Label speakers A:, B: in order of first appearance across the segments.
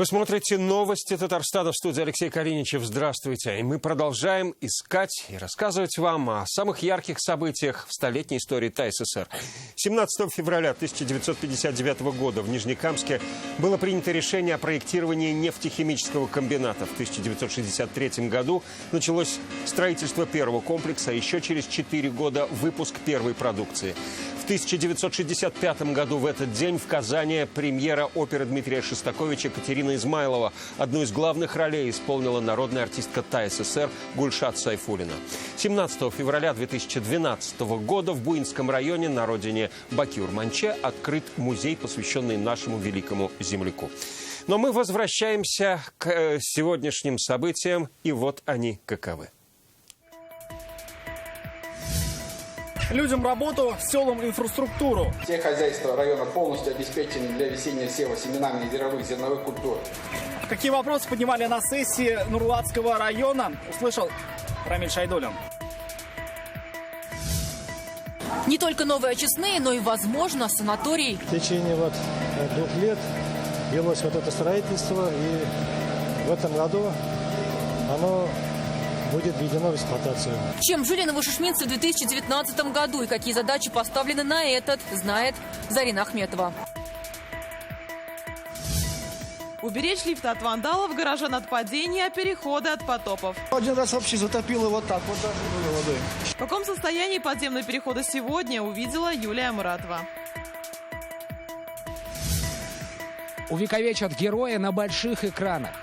A: Вы смотрите новости Татарстана, в студии Алексей Калиничев. Здравствуйте. И мы продолжаем искать и рассказывать вам о самых ярких событиях в столетней истории ТАССР. 17 февраля 1959 года в Нижнекамске было принято решение о проектировании нефтехимического комбината. В 1963 году началось строительство первого комплекса, а еще через 4 года выпуск первой продукции. В 1965 году в этот день в Казани премьера оперы Дмитрия Шостаковича «Катерина Измайлова». Одну из главных ролей исполнила народная артистка ТАССР Гульшат Сайфуллина. 17 февраля 2012 года в Буинском районе на родине Баки-Урманче открыт музей, посвященный нашему великому земляку. Но мы возвращаемся к сегодняшним событиям, и вот они каковы.
B: Людям работу, селам инфраструктуру.
C: Все хозяйства района полностью обеспечены для весеннего сева семенами зерновых культур.
B: Какие вопросы поднимали на сессии Нурлатского района, услышал Рамиль Шайдуллин.
D: Не только новые очистные, но и, возможно, санаторий.
E: В течение 2 лет велось это строительство, и в этом году оно будет введено в эксплуатацию.
D: Чем жили новошишминцы в 2019 году и какие задачи поставлены на этот, знает Зарина Ахметова.
F: Уберечь лифты от вандалов, горожан от падения, переходы от потопов.
G: Один раз вообще затопило вот так, вот даже было водой.
F: В каком состоянии подземные переходы сегодня, увидела Юлия Муратова.
H: Увековечат героя на больших экранах.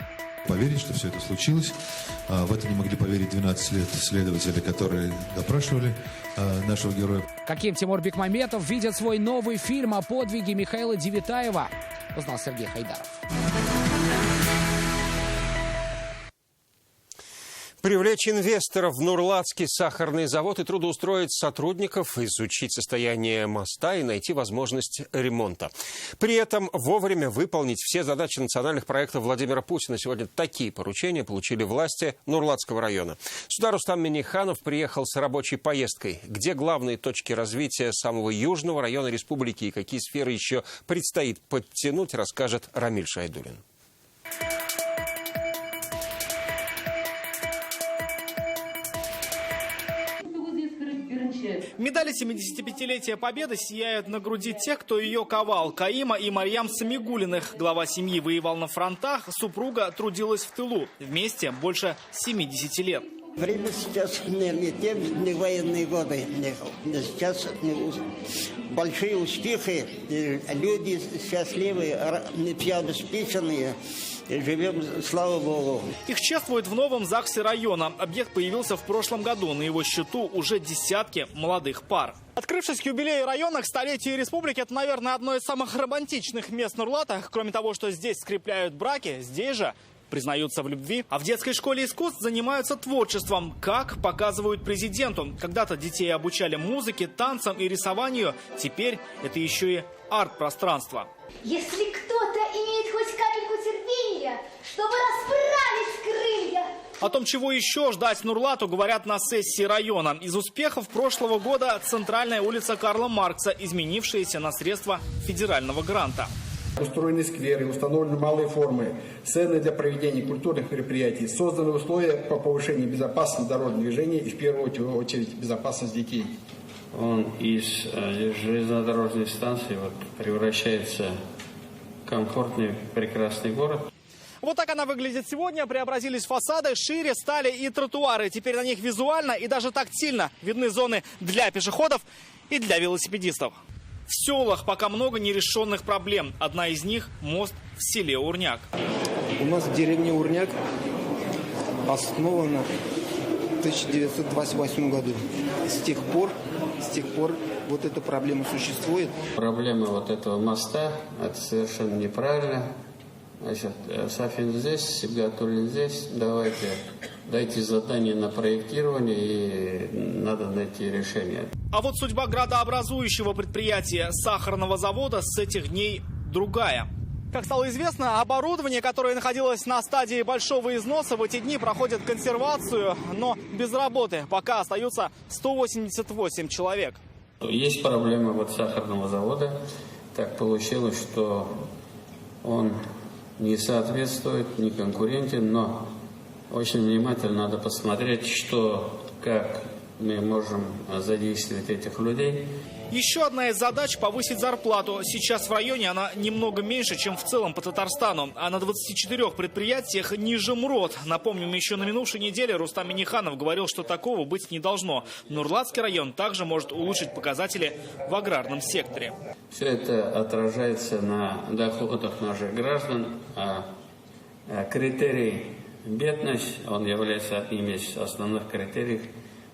I: Поверить, что все это случилось. В это не могли поверить 12 лет следователи, которые допрашивали нашего героя.
H: Каким Тимур Бекмамбетов видит свой новый фильм о подвиге Михаила Девятаева, узнал Сергей Хайдаров.
A: Привлечь инвесторов в Нурлатский сахарный завод и трудоустроить сотрудников, изучить состояние моста и найти возможность ремонта. При этом вовремя выполнить все задачи национальных проектов Владимира Путина. Сегодня такие поручения получили власти Нурлатского района. Сюда Рустам Минниханов приехал с рабочей поездкой. Где главные точки развития самого южного района республики и какие сферы еще предстоит подтянуть, расскажет Рамиль Шайдуллин.
B: Медали 75-летия Победы сияют на груди тех, кто ее ковал. Каима и Марьям Самигулиных. Глава семьи воевал на фронтах, супруга трудилась в тылу. Вместе больше 70 лет.
J: Время сейчас не те военные годы. Сейчас большие успехи, люди счастливые, все обеспеченные. Живем, слава Богу.
B: Их чествуют в новом ЗАГСе района. Объект появился в прошлом году. На его счету уже десятки молодых пар. Открывшись к юбилею района, к столетию республики, это, наверное, одно из самых романтичных мест Нурлата. Кроме того, что здесь скрепляют браки, здесь же признаются в любви. А в детской школе искусств занимаются творчеством, как показывают президенту. Когда-то детей обучали музыке, танцам и рисованию. Теперь это еще и арт-пространство.
K: Если кто-то имеет хоть капельку терпения, чтобы расправить крылья.
B: О том, чего еще ждать Нурлату, говорят на сессии района. Из успехов прошлого года центральная улица Карла Маркса, изменившаяся на средства федерального гранта.
C: Устроены скверы, установлены малые формы, сцены для проведения культурных мероприятий, созданы условия по повышению безопасности дорожного движения и в первую очередь безопасность детей.
L: Он из железнодорожной станции превращается в комфортный, прекрасный город.
B: Вот так она выглядит сегодня. Преобразились фасады, шире стали и тротуары. Теперь на них визуально и даже тактильно видны зоны для пешеходов и для велосипедистов. В селах пока много нерешенных проблем. Одна из них – мост в селе Урняк.
G: У нас в деревне Урняк основана в 1928 году. С тех пор вот эта проблема существует.
L: Проблема этого моста – это совершенно неправильно. Значит, Сафин здесь, Сибгатуллин здесь. Дайте задание на проектирование, и надо найти решение.
B: А вот судьба градообразующего предприятия сахарного завода с этих дней другая. Как стало известно, оборудование, которое находилось на стадии большого износа, в эти дни проходит консервацию, но без работы. Пока остаются 188 человек.
L: Есть проблема сахарного завода. Так получилось, что он не соответствует, не конкурентен, но очень внимательно надо посмотреть, что, как мы можем задействовать этих людей.
B: Еще одна из задач – повысить зарплату. Сейчас в районе она немного меньше, чем в целом по Татарстану. А на 24 предприятиях ниже МРОТ. Напомним, еще на минувшей неделе Рустам Минниханов говорил, что такого быть не должно. Нурлатский район также может улучшить показатели в аграрном секторе.
L: Все это отражается на доходах наших граждан. Критерий бедность, он является одним из основных критериев,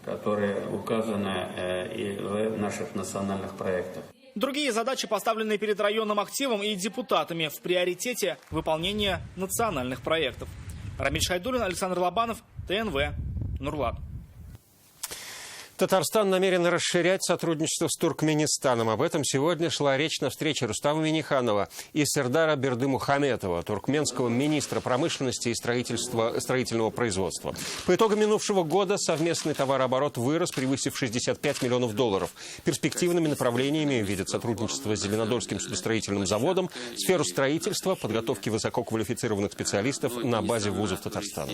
L: которые указаны и в наших национальных проектах.
B: Другие задачи, поставленные перед районным активом и депутатами, в приоритете выполнения национальных проектов. Рамиль Шайдуллин, Александр Лобанов, ТНВ, Нурлат.
A: Татарстан намерен расширять сотрудничество с Туркменистаном. Об этом сегодня шла речь на встрече Рустама Минниханова и Сердара Бердымухаметова, туркменского министра промышленности и строительного производства. По итогам минувшего года совместный товарооборот вырос, превысив $65 миллионов. Перспективными направлениями видят сотрудничество с Зеленодольским судостроительным заводом, сферу строительства, подготовки высококвалифицированных специалистов на базе вузов Татарстана.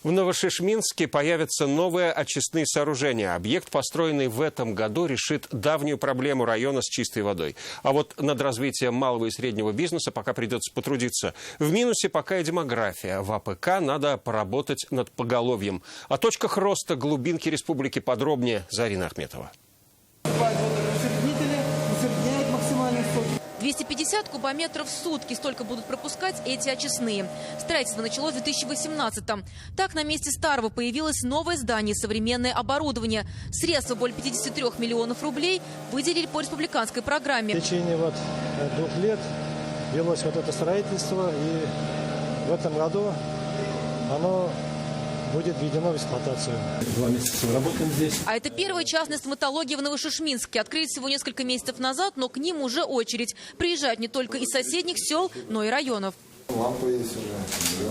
A: В Новошишминске появятся новые очистные сооружения. Объект, построенный в этом году, решит давнюю проблему района с чистой водой. А вот над развитием малого и среднего бизнеса пока придется потрудиться. В минусе пока и демография. В АПК надо поработать над поголовьем. О точках роста глубинки республики подробнее Зарина Ахметова.
D: 250 кубометров в сутки. Столько будут пропускать эти очистные. Строительство началось в 2018-м. Так, на месте старого появилось новое здание, современное оборудование. Средства более 53 миллионов рублей выделили по республиканской программе.
E: В течение 2 лет велось это строительство, и в этом году оно будет введено в эксплуатацию. 2 месяца работаем здесь.
D: А это первая частная стоматология в Новошишминске. Открыли всего несколько месяцев назад, но к ним уже очередь. Приезжают не только из соседних сел, но и районов.
M: Лампа есть уже.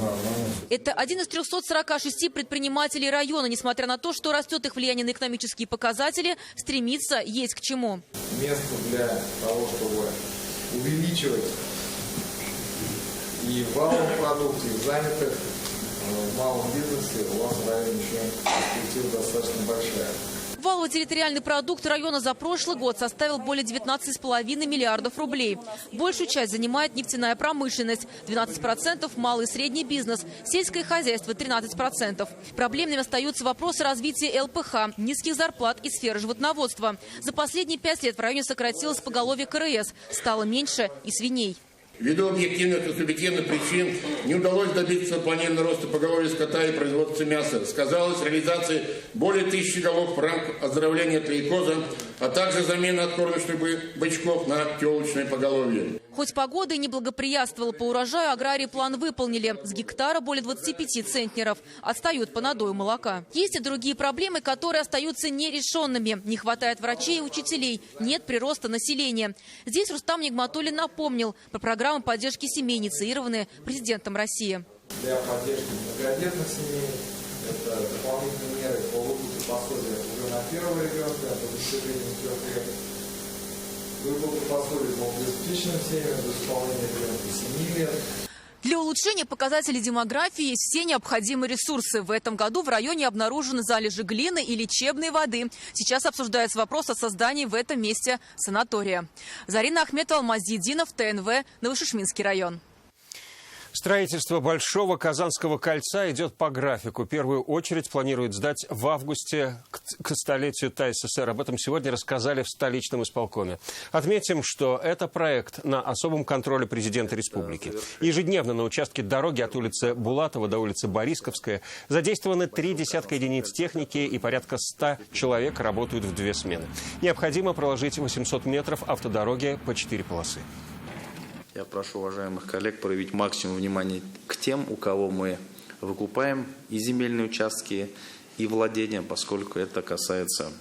D: Это один из 346 предпринимателей района. Несмотря на то, что растет их влияние на экономические показатели, стремится есть к чему.
M: Место для того, чтобы увеличивать и в валовом продукте, и в занятых в малом бизнесе, у вас в районе еще перспектива достаточно большая.
D: Валовый территориальный продукт района за прошлый год составил более 19,5 миллиардов рублей. Большую часть занимает нефтяная промышленность, 12% малый и средний бизнес, сельское хозяйство 13%. Проблемными остаются вопросы развития ЛПХ, низких зарплат и сферы животноводства. За последние 5 лет в районе сократилось поголовье КРС, стало меньше и свиней.
N: Ввиду объективных и субъективных причин не удалось добиться планированного роста поголовья скота и производства мяса. Сказалась реализация более 1000 голов в рамках оздоровления тлейкоза, а также замена откормочных бычков на телочное поголовье.
D: Хоть погода и не благоприятствовала по урожаю, аграрии план выполнили. С гектара более 25 центнеров. Отстают по надою молока. Есть и другие проблемы, которые остаются нерешенными. Не хватает врачей и учителей. Нет прироста населения. Здесь Рустам Нигматуллин напомнил про программу поддержки семей, инициированные президентом России.
M: Для поддержки многодетных семей это дополнительные меры по выплате пособия уже на первого ребенка, по достижению 3 лет. Выплаты пособия по обеспеченным семьям до исполнения ребенка 7 лет.
D: Для улучшения показателей демографии есть все необходимые ресурсы. В этом году в районе обнаружены залежи глины и лечебной воды. Сейчас обсуждается вопрос о создании в этом месте санатория. Зарина Ахметова, Алмаз Зиединов, ТНВ, Новошишминский район.
A: Строительство Большого Казанского кольца идет по графику. Первую очередь планируют сдать в августе к столетию ТАССР. Об этом сегодня рассказали в столичном исполкоме. Отметим, что это проект на особом контроле президента республики. Ежедневно на участке дороги от улицы Булатова до улицы Борисковская задействованы 30 единиц техники и порядка 100 человек работают в 2 смены. Необходимо проложить 800 метров автодороги по 4 полосы.
O: Я прошу уважаемых коллег проявить максимум внимания к тем, у кого мы выкупаем и земельные участки, и владения, поскольку это касается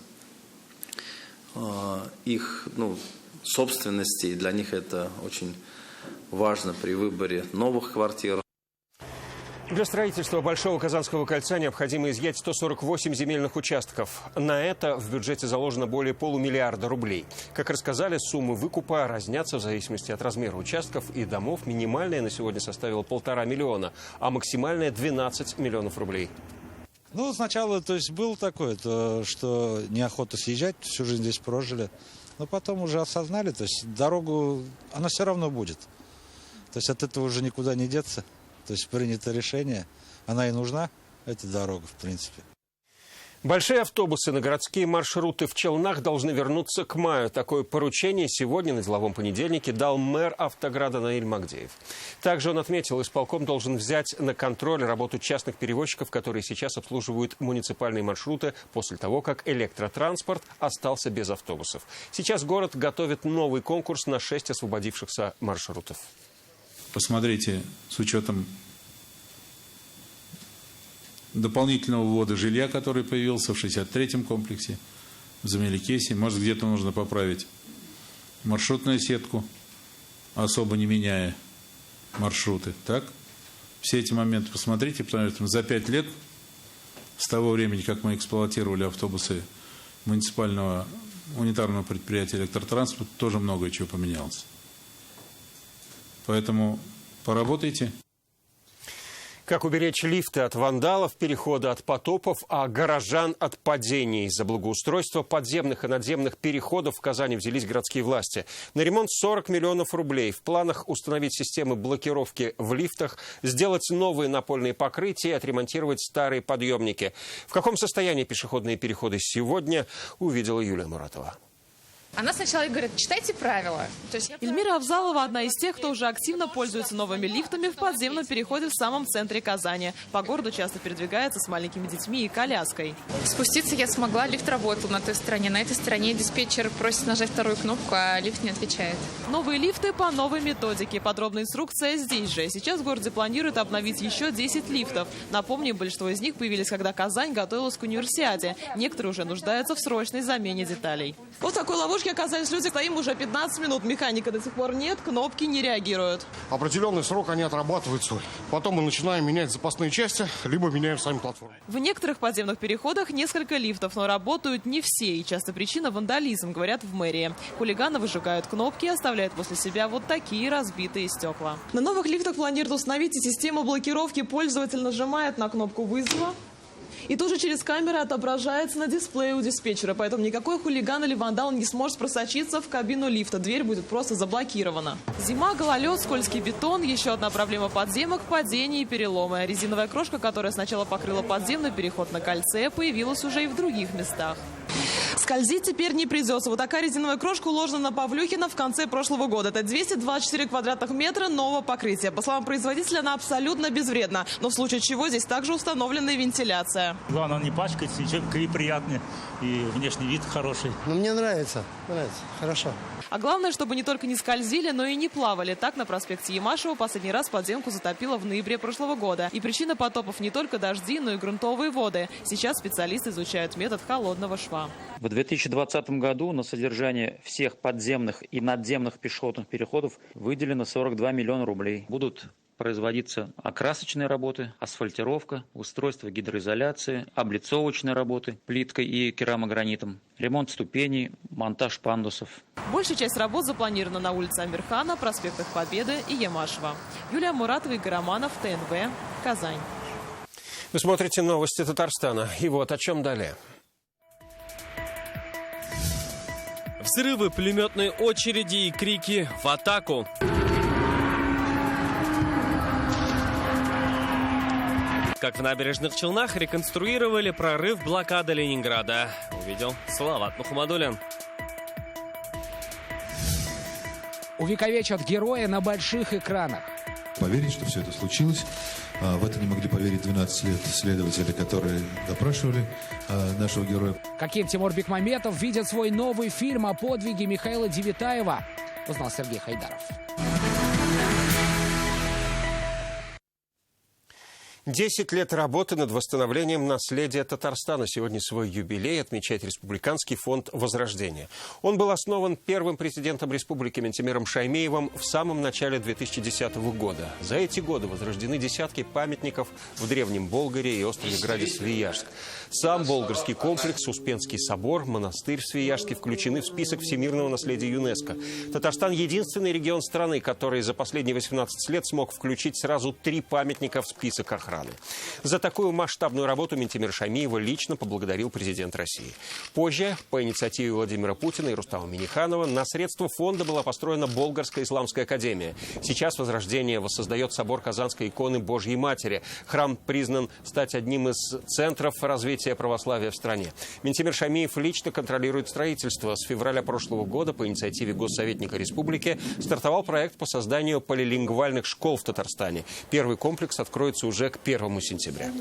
O: их собственности, и для них это очень важно при выборе новых квартир.
A: Для строительства Большого Казанского кольца необходимо изъять 148 земельных участков. На это в бюджете заложено более полумиллиарда рублей. Как рассказали, суммы выкупа разнятся в зависимости от размера участков и домов. Минимальная на сегодня составила 1,5 миллиона, а максимальная 12 миллионов рублей.
P: Ну, сначала, был такое, что неохота съезжать, всю жизнь здесь прожили. Но потом уже осознали, дорогу, она все равно будет. От этого уже никуда не деться. Принято решение. Она и нужна, эта дорога, в принципе.
A: Большие автобусы на городские маршруты в Челнах должны вернуться к маю. Такое поручение сегодня на деловом понедельнике дал мэр Автограда Наиль Магдеев. Также он отметил, исполком должен взять на контроль работу частных перевозчиков, которые сейчас обслуживают муниципальные маршруты после того, как электротранспорт остался без автобусов. Сейчас город готовит новый конкурс на 6 освободившихся маршрутов.
Q: Посмотрите, с учетом дополнительного ввода жилья, который появился в 63-м комплексе, в Замеликесе, может, где-то нужно поправить маршрутную сетку, особо не меняя маршруты. Так? Все эти моменты посмотрите, потому что за 5 лет, с того времени, как мы эксплуатировали автобусы муниципального унитарного предприятия электротранспорта, тоже многое чего поменялось. Поэтому поработайте.
A: Как уберечь лифты от вандалов, переходы от потопов, а горожан от падений? За благоустройство подземных и надземных переходов в Казани взялись городские власти. На ремонт 40 миллионов рублей. В планах установить системы блокировки в лифтах, сделать новые напольные покрытия и отремонтировать старые подъемники. В каком состоянии пешеходные переходы сегодня, увидела Юлия Муратова.
R: Она сначала говорит, читайте правила.
F: Эльмира Авзалова одна из тех, кто уже активно пользуется новыми лифтами в подземном переходе в самом центре Казани. По городу часто передвигается с маленькими детьми и коляской.
R: Спуститься я смогла, лифт работал на той стороне. На этой стороне диспетчер просит нажать вторую кнопку, а лифт не отвечает.
F: Новые лифты по новой методике. Подробная инструкция здесь же. Сейчас в городе планируют обновить еще 10 лифтов. Напомним, большинство из них появились, когда Казань готовилась к универсиаде. Некоторые уже нуждаются в срочной замене деталей. Вот такой ловушки оказались люди. Стоим уже 15 минут. Механика до сих пор нет, кнопки не реагируют.
S: Определенный срок они отрабатывают свой. Потом мы начинаем менять запасные части, либо меняем сами платформу.
F: В некоторых подземных переходах несколько лифтов, но работают не все. И часто причина — вандализм, говорят в мэрии. Хулиганы выжигают кнопки и оставляют после себя вот такие разбитые стекла. На новых лифтах планируют установить и систему блокировки. Пользователь нажимает на кнопку вызова, и тут же через камеру отображается на дисплее у диспетчера. Поэтому никакой хулиган или вандал не сможет просочиться в кабину лифта. Дверь будет просто заблокирована. Зима, гололед, скользкий бетон. Еще одна проблема подземок – падения и переломы. Резиновая крошка, которая сначала покрыла подземный переход на кольце, появилась уже и в других местах. Скользить теперь не придется. Вот такая резиновая крошка уложена на Павлюхина в конце прошлого года. Это 224 квадратных метра нового покрытия. По словам производителя, она абсолютно безвредна. Но в случае чего здесь также установлена и вентиляция.
T: Главное, не пачкается, и человек приятный, и внешний вид хороший.
E: Но мне нравится, хорошо.
F: А главное, чтобы не только не скользили, но и не плавали. Так, на проспекте Ямашева последний раз подземку затопило в ноябре прошлого года. И причина потопов не только дожди, но и грунтовые воды. Сейчас специалисты изучают метод холодного шва.
U: В 2020 году на содержание всех подземных и надземных пешеходных переходов выделено 42 миллиона рублей. Будут производиться окрасочные работы, асфальтировка, устройство гидроизоляции, облицовочные работы плиткой и керамогранитом, ремонт ступеней, монтаж пандусов.
F: Большая часть работ запланирована на улице Амирхана, проспектах Победы и Ямашева. Юлия Муратова, Игорь Романов, ТНВ, Казань.
A: Вы смотрите новости Татарстана. И вот о чем далее.
V: Взрывы, пулеметные очереди и крики «В атаку!». Как в набережных Челнах реконструировали прорыв блокады Ленинграда. Увидел Салават Мухаммадуллин.
H: Увековечат героя на больших экранах.
I: Поверить, что все это случилось. В это не могли поверить 12 лет следователи, которые допрашивали нашего героя.
H: Каким Тимур Бекмаметов видит свой новый фильм о подвиге Михаила Девятаева, узнал Сергей Хайдаров.
A: 10 лет работы над восстановлением наследия Татарстана. Сегодня свой юбилей отмечает Республиканский фонд Возрождения. Он был основан первым президентом республики Ментимиром Шаймеевым в самом начале 2010 года. За эти годы возрождены десятки памятников в Древнем Болгаре и острове Граде Свияжск. Сам болгарский комплекс, Успенский собор, монастырь в Свияжске включены в список всемирного наследия ЮНЕСКО. Татарстан – единственный регион страны, который за последние 18 лет смог включить сразу 3 памятника в список охраны. За такую масштабную работу Ментимира Шаймеева лично поблагодарил президент России. Позже, по инициативе Владимира Путина и Рустама Минниханова, на средства фонда была построена Болгарская исламская академия. Сейчас Возрождение воссоздает собор Казанской иконы Божьей Матери. Храм признан стать одним из центров развития православия в стране. Ментимир Шаймеев лично контролирует строительство. С февраля прошлого года по инициативе госсоветника республики стартовал проект по созданию полилингвальных школ в Татарстане. Первый комплекс откроется уже к 1 сентября.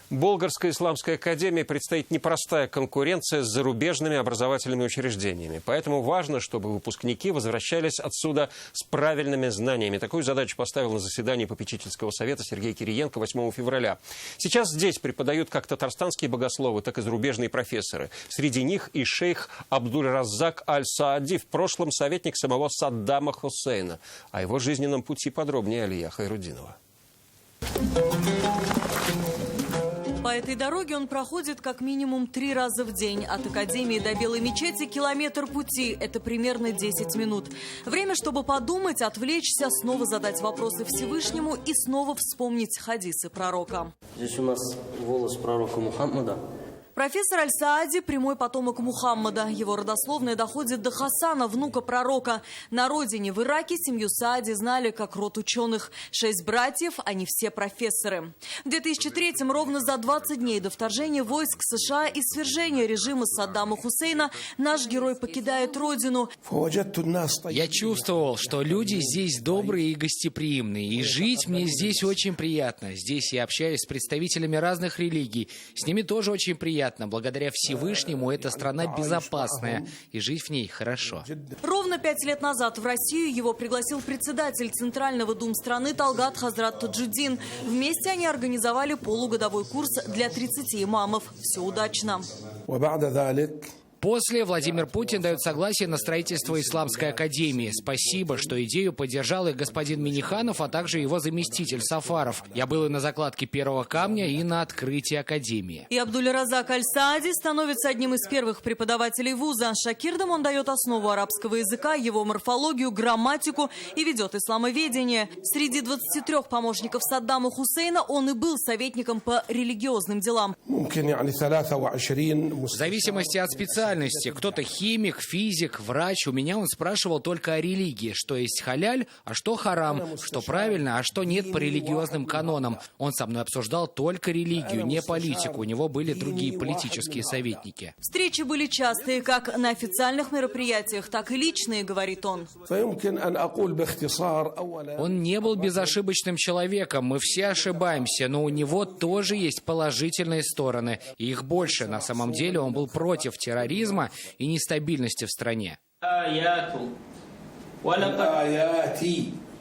A: Болгарской исламской академии предстоит непростая конкуренция с зарубежными образовательными учреждениями. Поэтому важно, чтобы выпускники возвращались отсюда с правильными знаниями. Такую задачу поставил на заседании попечительского совета Сергей Кириенко 8 февраля. Сейчас здесь преподают как татарстанские богословы, так и зарубежные профессоры. Среди них и шейх Абдуль-Раззак Аль-Саади, в прошлом советник самого Саддама Хусейна. О его жизненном пути подробнее Алия Хайрудинова.
J: По этой дороге он проходит как минимум 3 раза в день. От Академии до Белой мечети километр пути. Это примерно 10 минут. Время, чтобы подумать, отвлечься, снова задать вопросы Всевышнему и снова вспомнить хадисы пророка.
K: Здесь у нас волос пророка Мухаммада.
J: Профессор Аль-Саади – прямой потомок Мухаммада. Его родословная доходит до Хасана, внука пророка. На родине, в Ираке, семью Саади знали как род ученых. 6 братьев, они все профессоры. В 2003-м, ровно за 20 дней до вторжения войск США и свержения режима Саддама Хусейна, наш герой покидает родину.
H: Я чувствовал, что люди здесь добрые и гостеприимные. И жить мне здесь очень приятно. Здесь я общаюсь с представителями разных религий. С ними тоже очень приятно. Благодаря Всевышнему эта страна безопасная, и жить в ней хорошо.
J: Ровно 5 лет назад в Россию его пригласил председатель Центрального дум страны Талгат Хазрат Таджудин. Вместе они организовали полугодовой курс для 30 имамов. Все удачно.
H: После Владимир Путин дает согласие на строительство Исламской академии. Спасибо, что идею поддержал и господин Минниханов, а также его заместитель Сафаров. Я был и на закладке первого камня, и на открытии академии.
J: И Абдуль-Раззак Аль-Саади становится одним из первых преподавателей вуза. Шакирдам он дает основу арабского языка, его морфологию, грамматику и ведет исламоведение. Среди 23 помощников Саддама Хусейна он и был советником по религиозным делам.
H: В зависимости от специальности. Кто-то химик, физик, врач. У меня он спрашивал только о религии. Что есть халяль, а что харам. Что правильно, а что нет по религиозным канонам. Он со мной обсуждал только религию, не политику. У него были другие политические советники.
J: Встречи были частые, как на официальных мероприятиях, так и личные, говорит он.
H: Он не был безошибочным человеком. Мы все ошибаемся, но у него тоже есть положительные стороны. И их больше. На самом деле он был против терроризма и нестабильности в стране.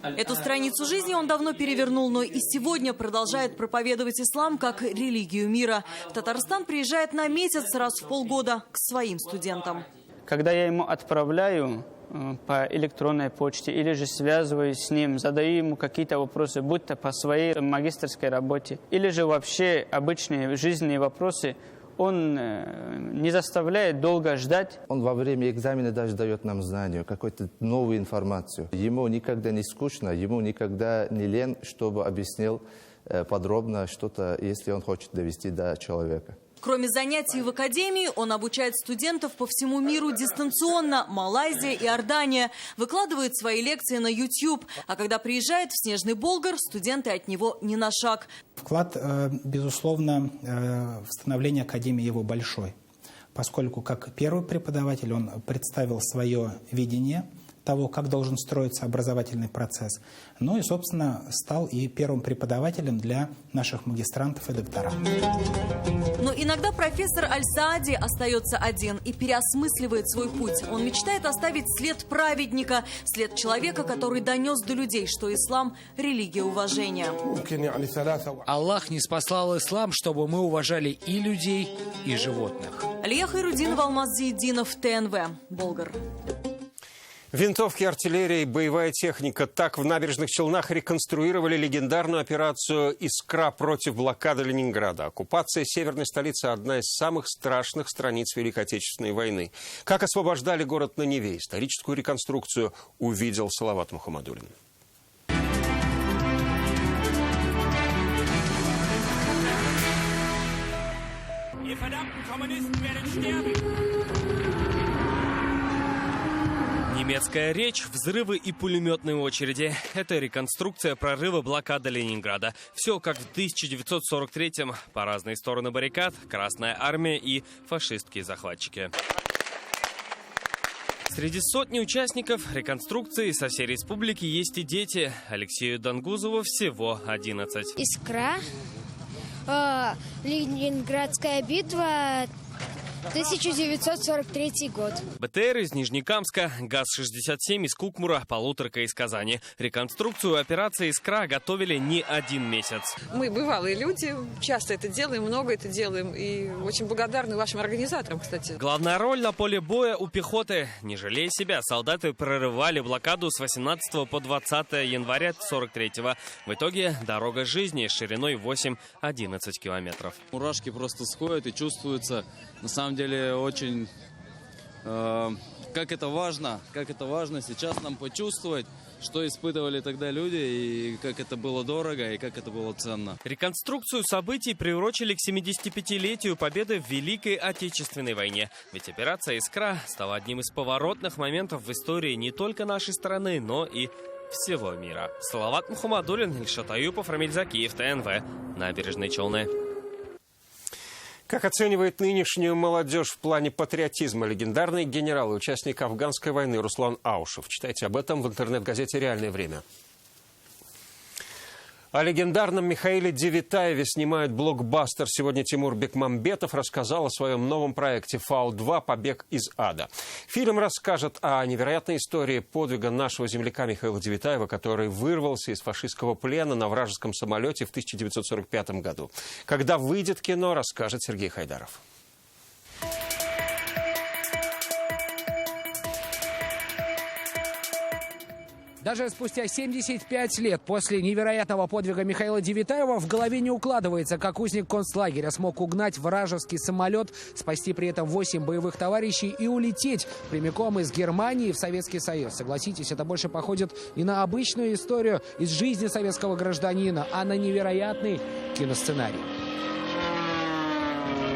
J: Эту страницу жизни он давно перевернул, но и сегодня продолжает проповедовать ислам как религию мира. В Татарстан приезжает на месяц раз в полгода к своим студентам.
W: Когда я ему отправляю по электронной почте или же связываюсь с ним, задаю ему какие-то вопросы, будь то по своей магистерской работе, или же вообще обычные жизненные вопросы, он не заставляет долго ждать.
X: Он во время экзамена даже дает нам знания, какую-то новую информацию. Ему никогда не скучно, ему никогда не лень, чтобы объяснил подробно что-то, если он хочет довести до человека.
J: Кроме занятий в академии, он обучает студентов по всему миру дистанционно. Малайзия и Иордания. Выкладывает свои лекции на YouTube. А когда приезжает в Снежный Болгар, студенты от него не на шаг.
Y: Вклад, безусловно, в становление академии его большой. Поскольку как первый преподаватель он представил свое видение того, как должен строиться образовательный процесс. Ну и, собственно, стал и первым преподавателем для наших магистрантов и докторантов.
J: Но иногда профессор Аль-Саади остается один и переосмысливает свой путь. Он мечтает оставить след праведника, след человека, который донес до людей, что ислам – религия уважения.
H: Аллах не спаслал ислам, чтобы мы уважали и людей, и животных.
J: Алия Хайрудинова, Алмаз Зиеддинов, ТНВ, Болгар.
A: Винтовки, артиллерия и боевая техника. Так в Набережных Челнах реконструировали легендарную операцию «Искра» против блокады Ленинграда. Оккупация северной столицы – одна из самых страшных страниц Великой Отечественной войны. Как освобождали город на Неве, историческую реконструкцию увидел Салават Мухаммадуллин.
V: Немецкая речь, взрывы и пулеметные очереди. Это реконструкция прорыва блокады Ленинграда. Все как в 1943-м. По разные стороны баррикад, Красная армия и фашистские захватчики. Среди сотни участников реконструкции со всей республики есть и дети. Алексею Дангузову всего 11.
B: «Искра», Ленинградская битва, 1943 год.
V: БТР из Нижнекамска, ГАЗ-67 из Кукмура, полуторка из Казани. Реконструкцию операции «Искра» готовили не один месяц.
C: Мы бывалые люди, часто это делаем, много это делаем. И очень благодарны вашим организаторам, кстати.
V: Главная роль на поле боя у пехоты. Не жалея себя, солдаты прорывали блокаду с 18 по 20 января 43-го. В итоге дорога жизни шириной 8-11 километров.
G: Мурашки просто сходят и чувствуются. На самом деле очень, как это важно сейчас нам почувствовать, что испытывали тогда люди, и как это было дорого, и как это было ценно.
V: Реконструкцию событий приурочили к 75-летию победы в Великой Отечественной войне. Ведь операция «Искра» стала одним из поворотных моментов в истории не только нашей страны, но и всего мира. Салават Мухаммадуллин, Ильшат Аюпов, Рамиль Закиев, ТНВ, Набережные Челны.
A: Как оценивает нынешнюю молодежь в плане патриотизма легендарный генерал и участник афганской войны Руслан Аушев? Читайте об этом в интернет-газете «Реальное время». О легендарном Михаиле Девитаеве снимают блокбастер. Сегодня Тимур Бекмамбетов рассказал о своем новом проекте «Фау-2. Побег из ада». Фильм расскажет о невероятной истории подвига нашего земляка Михаила Девитаева, который вырвался из фашистского плена на вражеском самолете в 1945 году. Когда выйдет кино, расскажет Сергей Хайдаров.
H: Даже спустя 75 лет после невероятного подвига Михаила Девитаева в голове не укладывается, как узник концлагеря смог угнать вражеский самолет, спасти при этом 8 боевых товарищей и улететь прямиком из Германии в Советский Союз. Согласитесь, это больше походит не на обычную историю из жизни советского гражданина, а на невероятный киносценарий.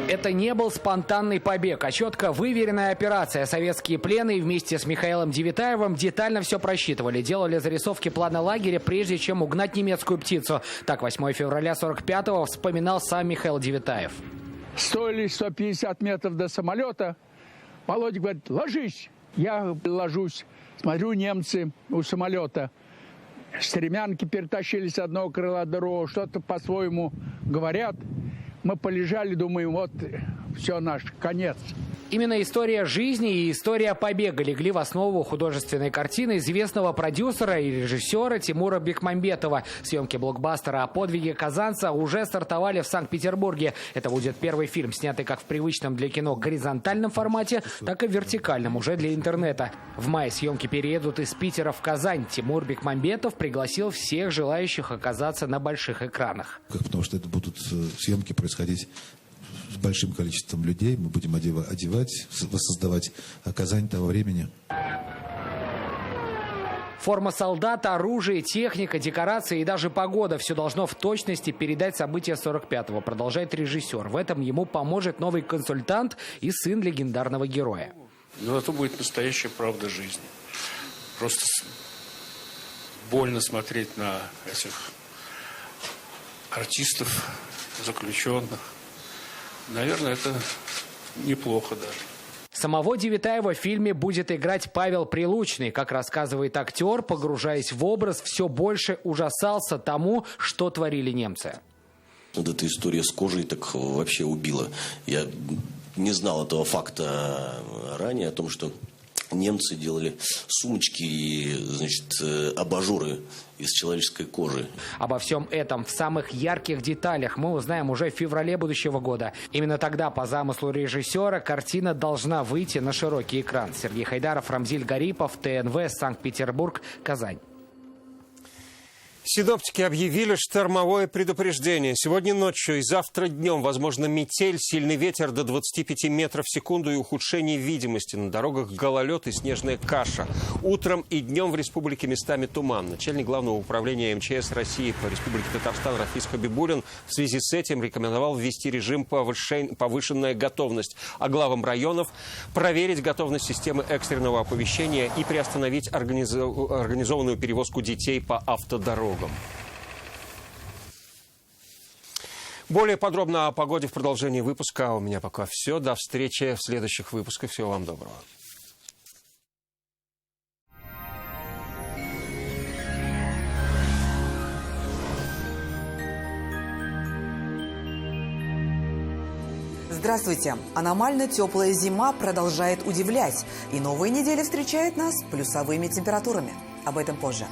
H: Это не был спонтанный побег, а четко выверенная операция. Советские пленные вместе с Михаилом Девитаевым детально все просчитывали. Делали зарисовки плана лагеря, прежде чем угнать немецкую птицу. Так, 8 февраля 45-го вспоминал сам Михаил Девитаев.
L: Стоили 150 метров до самолета. Володя говорит: ложись. Я ложусь. Смотрю, немцы у самолета. Стремянки перетащили с одного крыла другого. Что-то по-своему говорят. Мы полежали, думаем, вот все, наш конец.
H: Именно история жизни и история побега легли в основу художественной картины известного продюсера и режиссера Тимура Бекмамбетова. Съемки блокбастера о подвиге казанца уже стартовали в Санкт-Петербурге. Это будет первый фильм, снятый как в привычном для кино горизонтальном формате, так и в вертикальном, уже для интернета. В мае съемки переедут из Питера в Казань. Тимур Бекмамбетов пригласил всех желающих оказаться на больших экранах.
I: Потому что это будут съемки происходить с большим количеством людей. Мы будем одевать, воссоздавать Казань того времени.
H: Форма солдата, оружие, техника, декорации и даже погода – все должно в точности передать события 45-го, продолжает режиссер. В этом ему поможет новый консультант и сын легендарного героя.
N: Но это будет настоящая правда жизни. Просто больно смотреть на этих артистов, заключенных. Наверное, это неплохо даже.
H: Самого Девятаева в фильме будет играть Павел Прилучный. Как рассказывает актер, погружаясь в образ, все больше ужасался тому, что творили немцы.
D: Вот эта история с кожей так вообще убила. Я не знал этого факта ранее, о том, что немцы делали сумочки и, значит, абажуры из человеческой кожи.
H: Обо всем этом в самых ярких деталях мы узнаем уже в феврале будущего года. Именно тогда, по замыслу режиссера, картина должна выйти на широкий экран. Сергей Хайдаров, Рамзиль Гарипов, ТНВ, Санкт-Петербург, Казань.
A: Синоптики объявили штормовое предупреждение. Сегодня ночью и завтра днем возможно метель, сильный ветер до 25 метров в секунду и ухудшение видимости. На дорогах гололед и снежная каша. Утром и днем в республике местами туман. Начальник Главного управления МЧС России по Республике Татарстан Рафис Хабибуллин в связи с этим рекомендовал ввести режим повышенная готовность, а главам районов проверить готовность системы экстренного оповещения и приостановить организованную перевозку детей по автодорогам. Более подробно о погоде в продолжении выпуска. У меня пока все. До встречи в следующих выпусках. Всего вам доброго.
M: Здравствуйте! Аномально теплая зима продолжает удивлять. И новая неделя встречает нас плюсовыми температурами. Об этом позже.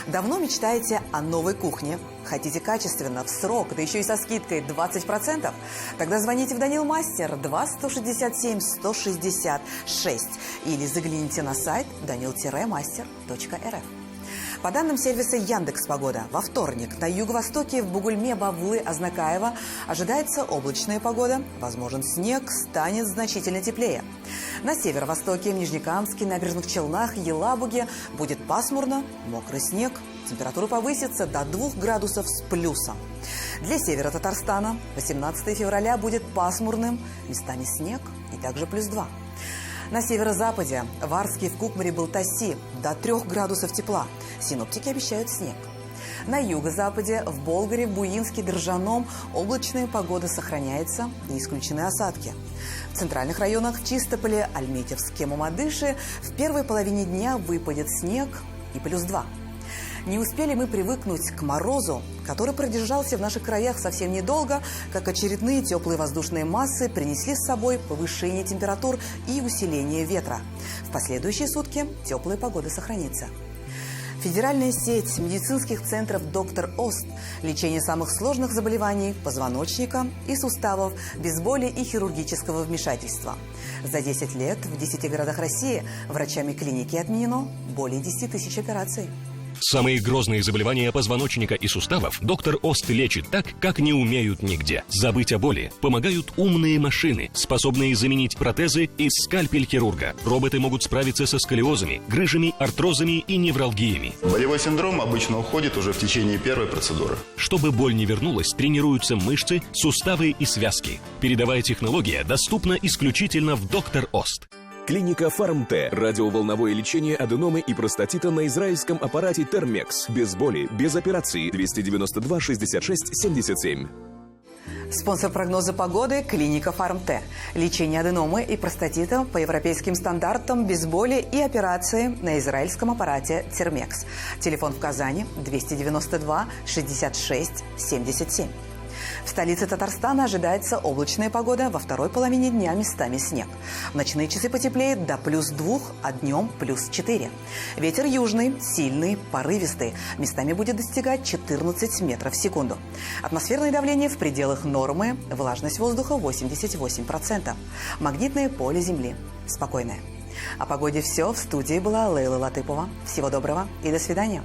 M: Давно мечтаете о новой кухне? Хотите качественно, в срок, да еще и со скидкой 20%? Тогда звоните в Данил Мастер 2-167-166 или загляните на сайт danil-master.rf. По данным сервиса Яндекс.Погода, во вторник на юго-востоке в Бугульме, Бавлы, Азнакаево ожидается облачная погода. Возможен снег, станет значительно теплее. На северо-востоке, в Нижнекамске, Набережных Челнах, Елабуге будет пасмурно, мокрый снег. Температура повысится до 2 градусов с плюсом. Для севера Татарстана 18 февраля будет пасмурным, местами снег и также +2. На северо-западе, в Арске, в Кукмаре, Балтаси до 3 градусов тепла. Синоптики обещают снег. На юго-западе, в Болгаре, в Буинске, Держаном облачная погода сохраняется, не исключены осадки. В центральных районах, в Чистополе, Альметьевске, Мамадыше в первой половине дня выпадет снег и +2. Не успели мы привыкнуть к морозу, который продержался в наших краях совсем недолго, как очередные теплые воздушные массы принесли с собой повышение температур и усиление ветра. В последующие сутки теплая погода сохранится. Федеральная сеть медицинских центров «Доктор Ост» – лечение самых сложных заболеваний позвоночника и суставов без боли и хирургического вмешательства. За 10 лет в 10 городах России врачами клиники отменено более 10 тысяч операций.
O: Самые грозные заболевания позвоночника и суставов доктор Ост лечит так, как не умеют нигде. Забыть о боли помогают умные машины, способные заменить протезы и скальпель хирурга. Роботы могут справиться со сколиозами, грыжами, артрозами и невралгиями.
P: Болевой синдром обычно уходит уже в течение первой процедуры.
O: Чтобы боль не вернулась, тренируются мышцы, суставы и связки. Передовая технология доступна исключительно в доктор Ост.
Q: Клиника Фармте. Радиоволновое лечение аденомы и простатита на израильском аппарате Термекс. Без боли, без операции. 292 66 77.
M: Спонсор прогноза погоды – клиника Фармте. Лечение аденомы и простатита по европейским стандартам без боли и операции на израильском аппарате Термекс. Телефон в Казани 292 66 77. В столице Татарстана ожидается облачная погода, во второй половине дня местами снег. В ночные часы потеплеет до +2, а днем +4. Ветер южный, сильный, порывистый. Местами будет достигать 14 метров в секунду. Атмосферное давление в пределах нормы, влажность воздуха 88%. Магнитное поле Земли спокойное. О погоде все. В студии была Лейла Латыпова. Всего доброго и до свидания.